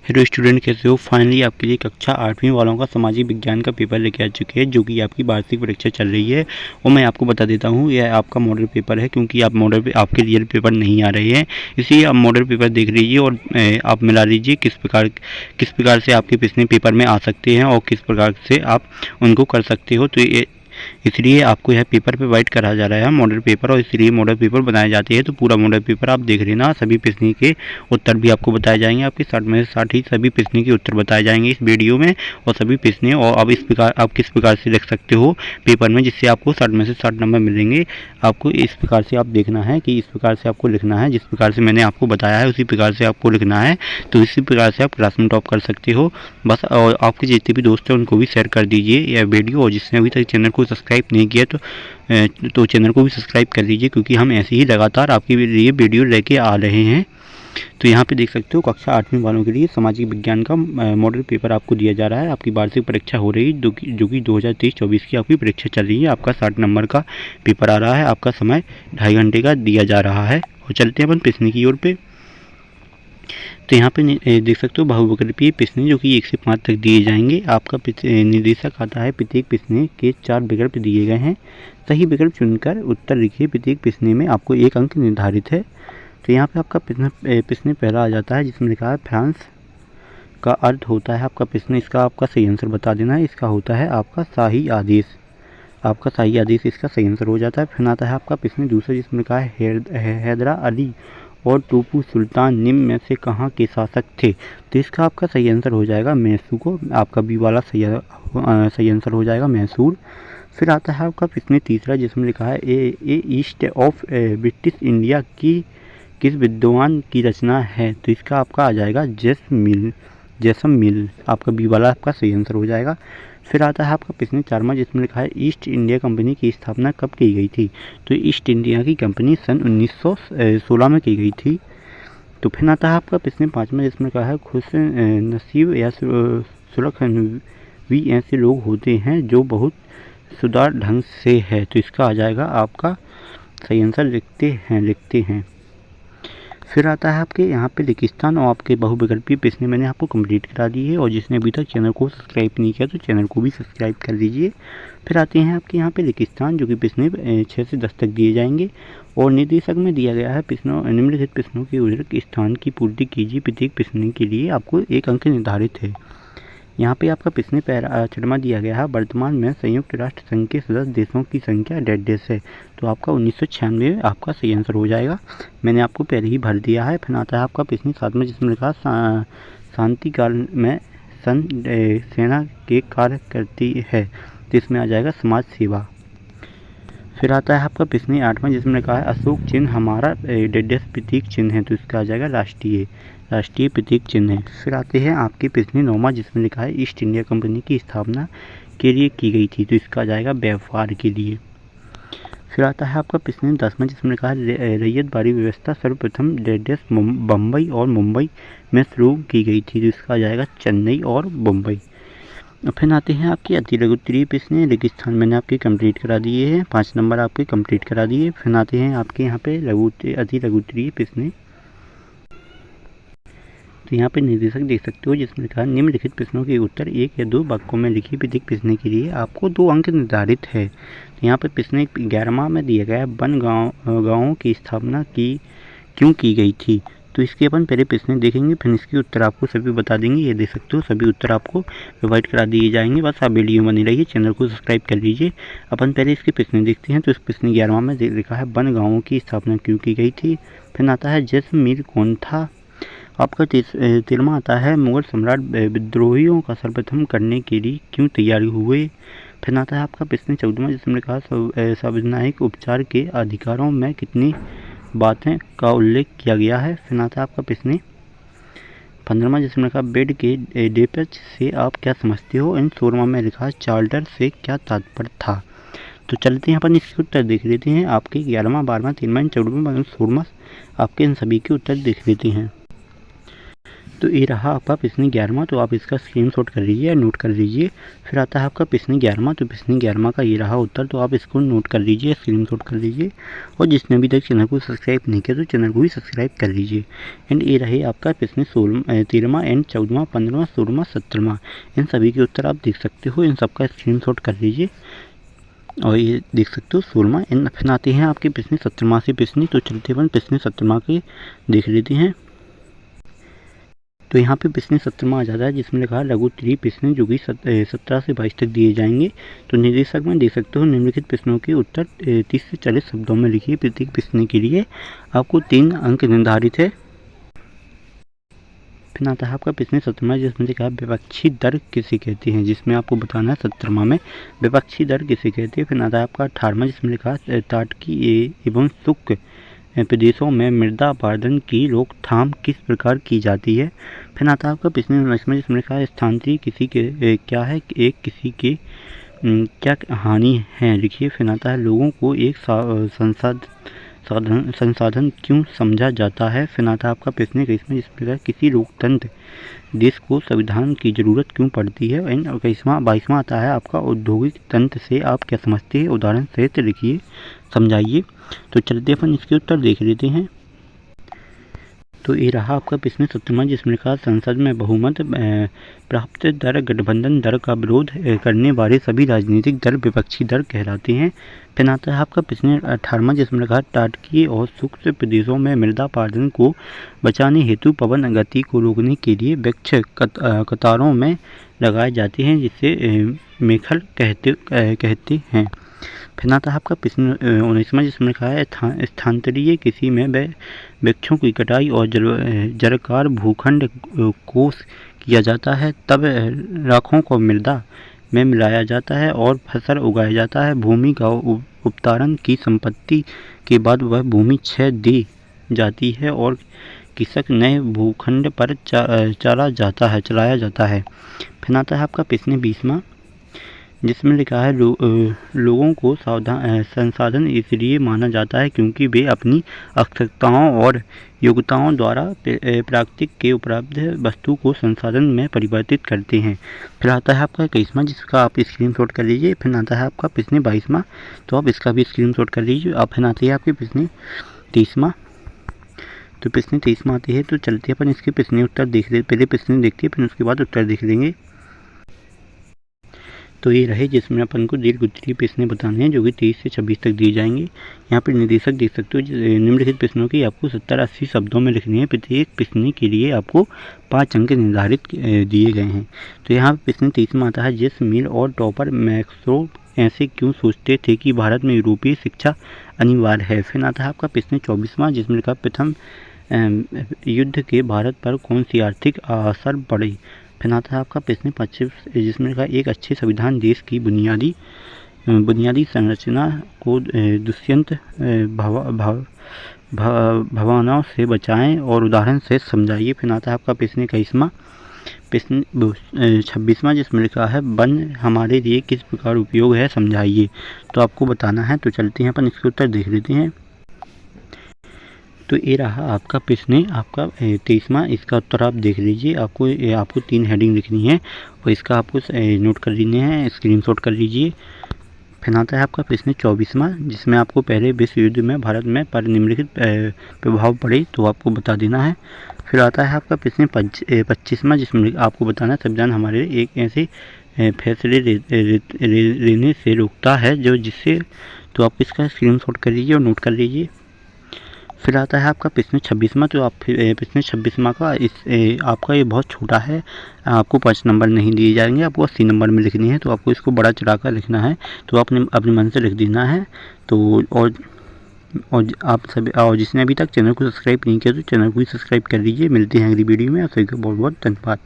Hello student, कैसे हो। Finally आपके लिए कक्षा 8वीं वालों का सामाजिक विज्ञान का पेपर लेके आ चुके हैं, जो कि आपकी वार्षिक परीक्षा चल रही है। और मैं आपको बता देता हूँ, यह आपका मॉडल पेपर है, क्योंकि आप मॉडल पे आपके रियल पेपर नहीं आ रहे हैं। इसलिए आप मॉडल पेपर देख लीजिए और आप मिला लीजिए किस प्रकार से आपके पिछले पेपर में आ सकते हैं और किस प्रकार से आप उनको कर सकते हो। तो ये इसलिए आपको यह पेपर प्रोवाइड करा जा रहा है मॉडल पेपर, और इसलिए मॉडल पेपर बनाए जाते हैं। तो पूरा मॉडल पेपर आप देख लेना। सभी प्रश्न के उत्तर भी आपको बताए जाएंगे, आपके 60 में से 60 ही सभी प्रश्न के उत्तर बताए जाएंगे इस वीडियो में। और सभी प्रश्न और अब इस प्रकार आप किस प्रकार से लिख सकते हो पेपर में, जिससे आपको 60 में से 60 नंबर मिलेंगे। आपको इस प्रकार से आप देखना है कि इस प्रकार से आपको लिखना है, जिस प्रकार से मैंने आपको बताया है उसी प्रकार से आपको लिखना है। तो इसी प्रकार से आप क्लास में टॉप कर सकते हो बस। और आपके जितने भी दोस्त हैं उनको भी शेयर कर दीजिए यह वीडियो, और जिसने अभी तक चैनल को सब्सक्राइब नहीं किया तो चैनल को भी सब्सक्राइब कर लीजिए, क्योंकि हम ऐसे ही लगातार आपके लिए वीडियो लेके आ रहे हैं। तो यहाँ पे देख सकते हो कक्षा 8वीं वालों के लिए सामाजिक विज्ञान का मॉडल पेपर आपको दिया जा रहा है। आपकी वार्षिक परीक्षा हो रही है, जो कि 2023-24 की आपकी परीक्षा चल रही है। आपका 60 नंबर का पेपर आ रहा है। आपका समय 2.5 घंटे का दिया जा रहा है। और चलते हैं अपन प्रश्न की ओर पे। तो यहाँ पे देख सकते हो बहुविकल्पीय प्रश्न, जो कि 1 से 5 तक दिए जाएंगे। आपका निर्देशक आता है, प्रत्येक प्रश्न के 4 विकल्प दिए गए हैं। सही विकल्प चुनकर उत्तर लिखिए। प्रत्येक प्रश्न में आपको 1 अंक निर्धारित है। तो यहाँ पे आपका प्रश्न पहला आ जाता है, जिसमें लिखा है फ्रांस का अर्थ होता है आपका प्रश्न। इसका आपका सही आंसर बता देना है। इसका होता है आपका शाही आदेश। आपका शाही आदेश इसका सही आंसर हो जाता है। फिर आता है आपका प्रश्न दूसरा, जिसमें लिखा है हैदरा अली और टीपू सुल्तान निम्न में से कहाँ के शासक थे। तो इसका आपका सही आंसर हो जाएगा मैसूर को। आपका बी वाला सही आंसर हो जाएगा मैसूर। फिर आता है आपका प्रश्न तीसरा, जिसमें लिखा है ए ईस्ट ऑफ ब्रिटिश इंडिया की किस विद्वान की रचना है। तो इसका आपका आ जाएगा जैसमिल। आपका बी वाला आपका सही आंसर हो जाएगा। फिर आता है आपका प्रश्न 4वां, जिसमें लिखा है ईस्ट इंडिया कंपनी की स्थापना कब की गई थी। तो ईस्ट इंडिया की कंपनी सन 1916 में की गई थी। तो फिर आता है आपका प्रश्न 5वां, जिसमें लिखा है खुश नसीब या सुलखनवी ऐसे लोग होते हैं जो बहुत सुधार ढंग से है। तो इसका आ जाएगा आपका सही आंसर लिखते हैं। फिर आता है आपके यहाँ पे लिखिस्तान और आपके बहुविकल्पीय प्रश्न मैंने आपको कंप्लीट करा दी है। और जिसने अभी तक चैनल को सब्सक्राइब नहीं किया तो चैनल को भी सब्सक्राइब कर लीजिए। फिर आते हैं आपके यहाँ पे लिखिस्तान, जो कि प्रश्न 6 से 10 तक दिए जाएंगे। और निर्देशक में दिया गया है निम्नलिखित प्रश्नों के उल्लेख स्थान की पूर्ति कीजिए। प्रत्येक प्रश्न के लिए आपको 1 अंक निर्धारित है। यहाँ पे आपका प्रश्न 6वां दिया गया है, वर्तमान में संयुक्त राष्ट्र संघ के सदस्य देशों की संख्या डेढ़ है। तो आपका 1996 आपका सही आंसर हो जाएगा। मैंने आपको पहले ही भर दिया है। फिर आता है आपका प्रश्न 7वां, जिसमें लिखा शांति काल में सेना के कार्य करती है। तो इसमें आ जाएगा समाज सेवा। फिर आता है आपका प्रश्न 8वां, जिसमें लिखा है अशोक चिन्ह हमारा डेढ़ प्रतीक चिन्ह है। तो इसका आ जाएगा राष्ट्रीय प्रतीक चिन्ह है। फिर आते हैं आपके प्रश्न 9वां, जिसमें लिखा है ईस्ट इंडिया कंपनी की स्थापना के लिए की गई थी। तो इसका आ जाएगा व्यापार के लिए। फिर आता है आपका प्रश्न 10वां, जिसमें लिखा है रैयतवाड़ी व्यवस्था सर्वप्रथम बम्बई और मुंबई में शुरू की गई थी। तो इसका आ जाएगा चेन्नई और मुंबई। फिर आते हैं आपके अति लघु उत्तरीय प्रश्न। रेगिस्तान मैंने आपके कंप्लीट करा दिए हैं, 5 नंबर आपके कंप्लीट करा दिए। फिर आते हैं आपके यहाँ पे अति लघु उत्तरीय प्रश्न। तो यहाँ पे निर्देशक देख सकते हो, जिसमें लिखा है निम्नलिखित प्रश्नों के उत्तर 1 या 2 वाक्यों में लिखिए। प्रत्येक प्रश्न के लिए आपको 2 अंक निर्धारित है। तो यहाँ पे प्रश्न 11वां में दिया गया है वन गाँवों की स्थापना क्यों की गई थी। तो इसके अपन पहले प्रश्न देखेंगे, फिर इसके उत्तर आपको सभी बता देंगे। ये देख सकते हो सभी उत्तर आपको प्रोवाइड करा दिए जाएंगे। बस आप वीडियो बनी रहिए, चैनल को सब्सक्राइब कर लीजिए। अपन पहले इसके प्रश्न देखते हैं। तो इस प्रश्न 11वां में लिखा है वन गाँवों की स्थापना क्यों की गई थी। फिर आता है जैसलमेर कौन था। आपका 13वां आता है मुगल सम्राट विद्रोहियों का सर्वप्रथम करने के लिए क्यों तैयार हुए। फिर आता है आपका प्रश्न 14वां, जिसमें लिखा है संवैधानिक उपचार के अधिकारों में कितनी बातें का उल्लेख किया गया है। फिर आता है आपका प्रश्न 15वां, जिसमें लिखा बेड के डेपेच से आप क्या समझते हो। इन 16वां में लिखा चार्टर से क्या तात्पर्य था। तो चलते हैं अपन इसके उत्तर देख लेते हैं। आपके 11वां, 12वां, 13वां, 14वां, 16वां आपके इन सभी के उत्तर देख लेते हैं। तो ये रहा आपका प्रश्न 11वां, तो आप इसका स्क्रीनशॉट कर लीजिए, नोट कर लीजिए। फिर आता है आपका प्रश्न 11वां, तो प्रश्न 11वां का ये रहा उत्तर, तो आप इसको नोट कर लीजिए, स्क्रीनशॉट कर लीजिए। और जिसने अभी तक चैनल को सब्सक्राइब नहीं किया तो चैनल को भी सब्सक्राइब कर लीजिए। एंड ये रहे आपका प्रश्न 13वां एंड 14वां, 15वां, 16वां, 17वां, इन सभी के उत्तर आप देख सकते हो। इन सबका स्क्रीनशॉट कर लीजिए और ये देख सकते हो 16वां। इन फिर आते हैं आपके प्रश्न 17वां से प्रश्न, तो चलते अपन प्रश्न 17वां के देख लेते हैं। तो यहाँ पे प्रश्न 17वां आ जाता है, जिसमें लिखा है लघु त्रि प्रश्न जो कि 17 से 22 तक दिए जाएंगे। तो निर्देशक में देख सकते हो निम्नलिखित प्रश्नों के उत्तर 30 से 40 शब्दों में लिखिए। प्रत्येक प्रश्न के लिए आपको 3 अंक निर्धारित है। फिर आता है आपका प्रश्न 17वां, जिसमें लिखा है विपक्षी दर किसे कहते हैं, जिसमें आपको बताना है 17वां में विपक्षी दर किसे कहते हैं। फिर आता है आपका 18वां, जिसमें लिखा है ताटकीय एवं शुष्क प्रदेशों में मृदा अपरदन की रोकथाम किस प्रकार की जाती है। फिर आता है आपका प्रश्न 19वां, जिसमें लिखा है स्थानांतरित किसी के क्या है, एक किसी के क्या हानि है, लिखिए। फिर आता है लोगों को एक संसाधन क्यों समझा जाता है। फिर आता है आपका प्रश्न 21वां, जिसमें लिखा है किसी लोकतंत्र देश को संविधान की जरूरत क्यों पड़ती है। एंड 22वां आता है आपका औद्योगिक तंत्र से आप क्या समझते हैं, उदाहरण सहित लिखिए, समझाइए। तो चलते अपन इसके उत्तर देख लेते हैं। तो ये रहा आपका प्रश्न 17वां, जिसमें लिखा संसद में बहुमत प्राप्त दर गठबंधन दर का विरोध करने वाले सभी राजनीतिक दल विपक्षी दल कहलाते हैं। फिर आता है आपका प्रश्न 18वां, जिसमें लिखा ताटकीय और शुष्क प्रदेशों में मृदा अपरदन को बचाने हेतु पवन गति को रोकने के लिए वृक्ष कतारों में लगाए जाते हैं, जिसे मेखल कहते हैं। फिर आता है आपका प्रश्न 19वां, जिसमें लिखा है स्थानांतरीय कृषि में वृक्षों की कटाई और जलकार भूखंड कोष किया जाता है, तब राखों को मृदा में मिलाया जाता है और फसल उगाया जाता है। भूमि का उपतारण की संपत्ति के बाद वह भूमि क्षय दी जाती है और कृषक नए भूखंड पर चलाया जाता है। फिर आता है आपका प्रश्न 20वां, जिसमें लिखा है लोगों को संसाधन इसलिए माना जाता है क्योंकि वे अपनी आवश्यकताओं और योग्यताओं द्वारा प्राकृतिक के उपलब्ध वस्तु को संसाधन में परिवर्तित करते हैं। फिर आता है आपका 21वां, जिसका आप स्क्रीनशॉट कर लीजिए। फिर आता है आपका प्रश्न 22वां, तो आप इसका भी स्क्रीनशॉट कर लीजिए। अब फिर आती है आपके प्रश्न 23वां, तो प्रश्न 23वां आती है। तो चलते अपन इसके प्रश्न उत्तर देख ले, पहले प्रश्न देखते हैं फिर उसके बाद उत्तर देख लेंगे। तो ये रहे जिसमें अपन को दीर्घ उत्तरीय प्रश्न बताने हैं, जो कि 23 से 26 तक दिए जाएंगे। यहाँ पर निर्देशक देख सकते हो, निम्नलिखित प्रश्नों की आपको 70-80 शब्दों में लिखनी है। प्रत्येक प्रश्न के लिए आपको 5 अंक निर्धारित दिए गए हैं। तो यहाँ पर प्रश्न 23वां आता है, जिस मिल और टॉपर मैक्सो ऐसे क्यों सोचते थे कि भारत में यूरोपीय शिक्षा अनिवार्य है। फिर आता है आपका प्रश्न 24वां, जिसमें लिखा प्रथम युद्ध के भारत पर कौन सी आर्थिक असर पड़े। फिर आता है आपका प्रश्न 25, जिसमें लिखा एक अच्छे संविधान देश की बुनियादी संरचना को दुष्यंत भावनाओं से बचाएं और उदाहरण से समझाइए। फिर आता है आपका प्रश्न 21वां, प्रश्न 26वां, जिसमें लिखा है वन हमारे लिए किस प्रकार उपयोग है, समझाइए। तो आपको बताना है। तो चलते हैं अपन इसके उत्तर देख लेते हैं। तो ये रहा आपका प्रश्न आपका 23वां, इसका उत्तर आप देख लीजिए। आपको 3 हेडिंग लिखनी है और इसका आपको नोट कर लेने हैं, स्क्रीनशॉट कर लीजिए। फिर आता है आपका प्रश्न 24वां, जिसमें आपको पहले विश्व युद्ध में भारत में पर निम्नलिखित प्रभाव पड़े तो आपको बता देना है। फिर आता है आपका प्रश्न 25वां, जिसमें आपको बताना है संविधान हमारे एक ऐसे फैसले लेने से रोकता है जो जिससे, तो आप इसका स्क्रीनशॉट कर लीजिए और नोट कर लीजिए। फिर आता है आपका प्रश्न 26वां, तो आप प्रश्न 26वां का आपका ये बहुत छोटा है, आपको 5 नंबर नहीं दिए जाएंगे, आपको 80 नंबर में लिखनी है। तो आपको इसको बड़ा चढ़ा कर लिखना है, तो आपने अपने मन से लिख देना है। तो और आप सभी, और जिसने अभी तक चैनल को सब्सक्राइब नहीं किया तो चैनल को भी सब्सक्राइब कर लीजिए। मिलते हैं अगली वीडियो में, आप सभी को बहुत बहुत धन्यवाद।